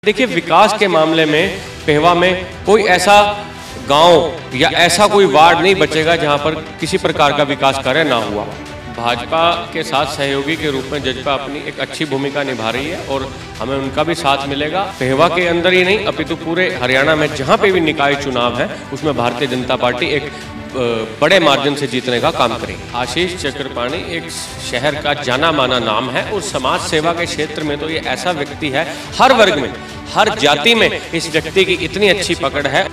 देखिए, विकास के मामले में पेहवा में कोई ऐसा गांव या ऐसा कोई वार्ड नहीं बचेगा जहां पर किसी प्रकार का विकास कार्य ना हुआ। भाजपा के साथ सहयोगी के रूप में जजपा अपनी एक अच्छी भूमिका निभा रही है और हमें उनका भी साथ मिलेगा। पेहवा के अंदर ही नहीं अपितु पूरे हरियाणा में जहां पे भी निकाय चुनाव है उसमें भारतीय जनता पार्टी एक बड़े मार्जिन से जीतने का काम करेगी। आशीष चक्रपाणी एक शहर का जाना माना नाम है और समाज सेवा के क्षेत्र में तो ये ऐसा व्यक्ति है, हर वर्ग में, हर जाति में इस व्यक्ति की इतनी अच्छी पकड़ है।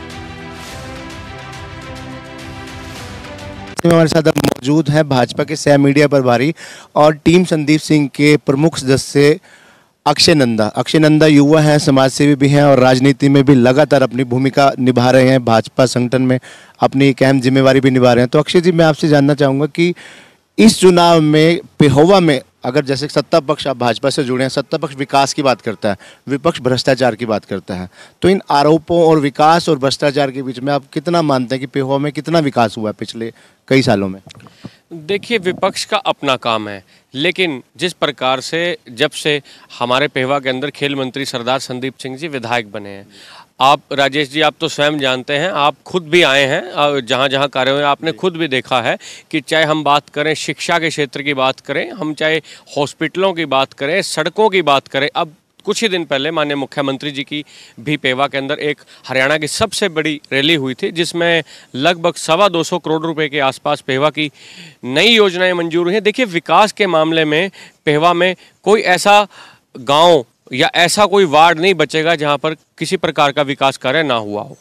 हमारे साथ अब मौजूद है भाजपा के सह मीडिया प्रभारी और टीम संदीप सिंह के प्रमुख सदस्य अक्षय नंदा। अक्षय नंदा युवा हैं, समाजसेवी भी हैं और राजनीति में भी लगातार अपनी भूमिका निभा रहे हैं। भाजपा संगठन में अपनी एक अहम जिम्मेवारी भी निभा रहे हैं। तो अक्षय जी, मैं आपसे जानना चाहूँगा कि इस चुनाव में पेहोवा में अगर जैसे सत्ता पक्ष, आप भाजपा से जुड़े हैं, सत्ता पक्ष विकास की बात करता है, विपक्ष भ्रष्टाचार की बात करता है, तो इन आरोपों और विकास और भ्रष्टाचार के बीच में आप कितना मानते हैं कि पेहोवा में कितना विकास हुआ है पिछले कई सालों में? देखिए, विपक्ष का अपना काम है, लेकिन जिस प्रकार से जब से हमारे पेहवा के अंदर खेल मंत्री सरदार संदीप सिंह जी विधायक बने हैं, आप राजेश जी, आप तो स्वयं जानते हैं, आप खुद भी आए हैं, जहाँ जहाँ कार्य हुए आपने खुद भी देखा है कि चाहे हम बात करें शिक्षा के क्षेत्र की बात करें, हम चाहे हॉस्पिटलों की बात करें, सड़कों की बात करें। अब कुछ ही दिन पहले माननीय मुख्यमंत्री जी की भी पेहवा के अंदर एक हरियाणा की सबसे बड़ी रैली हुई थी जिसमें लगभग 225 करोड़ रुपए के आसपास पेहवा की नई योजनाएं मंजूर हुई हैं। देखिए, विकास के मामले में पेहवा में कोई ऐसा गांव या ऐसा कोई वार्ड नहीं बचेगा जहां पर किसी प्रकार का विकास कार्य ना हुआ हो।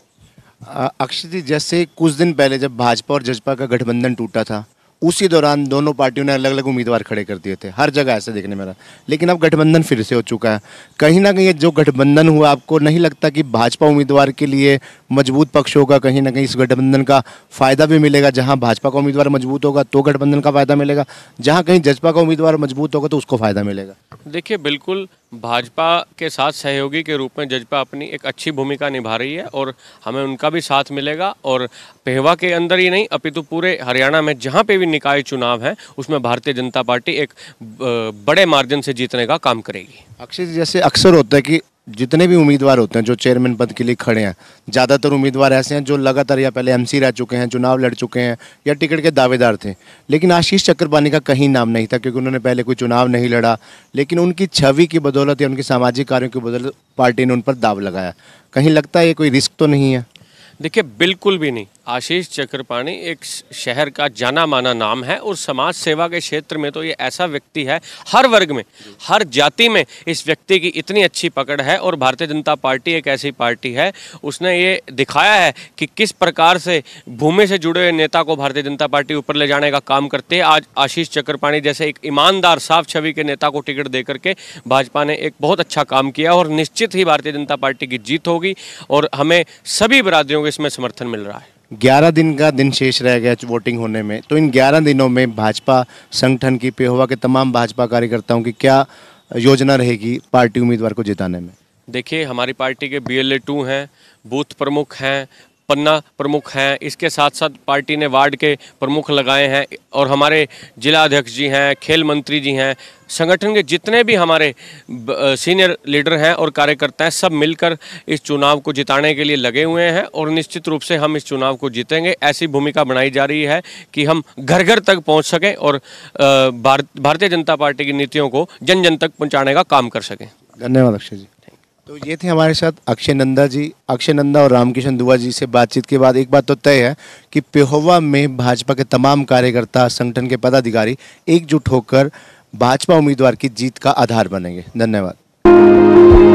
अक्षय जी, जैसे कुछ दिन पहले जब भाजपा और जजपा का गठबंधन टूटा था, उसी दौरान दोनों पार्टियों ने अलग अलग उम्मीदवार खड़े कर दिए थे, हर जगह ऐसे देखने में रहा। लेकिन अब गठबंधन फिर से हो चुका है। कहीं ना कहीं जो गठबंधन हुआ, आपको नहीं लगता कि भाजपा उम्मीदवार के लिए मजबूत पक्ष होगा? कहीं ना कहीं इस गठबंधन का फायदा भी मिलेगा। जहां भाजपा का उम्मीदवार मजबूत होगा तो गठबंधन का फायदा मिलेगा, जहां कहीं जजपा का उम्मीदवार मजबूत होगा तो उसको फायदा मिलेगा। देखिए, बिल्कुल भाजपा के साथ सहयोगी के रूप में जजपा अपनी एक अच्छी भूमिका निभा रही है और हमें उनका भी साथ मिलेगा और पेहवा के अंदर ही नहीं अपितु पूरे हरियाणा में जहां पे भी निकाय चुनाव है उसमें भारतीय जनता पार्टी एक बड़े मार्जिन से जीतने का काम करेगी। अक्षय जी, जैसे अक्सर होता है कि जितने भी उम्मीदवार होते हैं जो चेयरमैन पद के लिए खड़े हैं, ज़्यादातर उम्मीदवार ऐसे हैं जो लगातार या पहले एमसी रह चुके हैं, चुनाव लड़ चुके हैं या टिकट के दावेदार थे। लेकिन आशीष चक्रपाणी का कहीं नाम नहीं था क्योंकि उन्होंने पहले कोई चुनाव नहीं लड़ा, लेकिन उनकी छवि की बदौलत या उनके सामाजिक कार्यों की बदौलत पार्टी ने उन पर दाव लगाया। कहीं लगता है ये कोई रिस्क तो नहीं है? देखिए, बिल्कुल भी नहीं। आशीष चक्रपाणी एक शहर का जाना माना नाम है और समाज सेवा के क्षेत्र में तो ये ऐसा व्यक्ति है, हर वर्ग में, हर जाति में इस व्यक्ति की इतनी अच्छी पकड़ है और भारतीय जनता पार्टी एक ऐसी पार्टी है, उसने ये दिखाया है कि किस प्रकार से भूमि से जुड़े हुए नेता को भारतीय जनता पार्टी ऊपर ले जाने का काम करते हैं। आज आशीष चक्रपाणी जैसे एक ईमानदार साफ छवि के नेता को टिकट दे करके भाजपा ने एक बहुत अच्छा काम किया और निश्चित ही भारतीय जनता पार्टी की जीत होगी और हमें सभी बिरादरियों को इसमें समर्थन मिल रहा है। 11 दिन का दिन शेष रह गया वोटिंग होने में, तो इन 11 दिनों में भाजपा संगठन की, पेहोवा के तमाम भाजपा कार्यकर्ताओं की क्या योजना रहेगी पार्टी उम्मीदवार को जिताने में? देखिए, हमारी पार्टी के BLA 2 हैं, बूथ प्रमुख हैं, पन्ना प्रमुख हैं, इसके साथ साथ पार्टी ने वार्ड के प्रमुख लगाए हैं और हमारे जिला अध्यक्ष जी हैं, खेल मंत्री जी हैं, संगठन के जितने भी हमारे सीनियर लीडर हैं और कार्यकर्ता हैं, सब मिलकर इस चुनाव को जिताने के लिए लगे हुए हैं और निश्चित रूप से हम इस चुनाव को जीतेंगे। ऐसी भूमिका बनाई जा रही है कि हम घर घर तक पहुंच सकें और भारतीय जनता पार्टी की नीतियों को जन जन तक पहुंचाने का काम कर सकें। धन्यवाद अक्षय जी। तो ये थे हमारे साथ अक्षय नंदा जी। अक्षय नंदा और रामकिशन दुआ जी से बातचीत के बाद एक बात तो तय है कि पेहोवा में भाजपा के तमाम कार्यकर्ता, संगठन के पदाधिकारी एकजुट होकर भाजपा उम्मीदवार की जीत का आधार बनेंगे। धन्यवाद।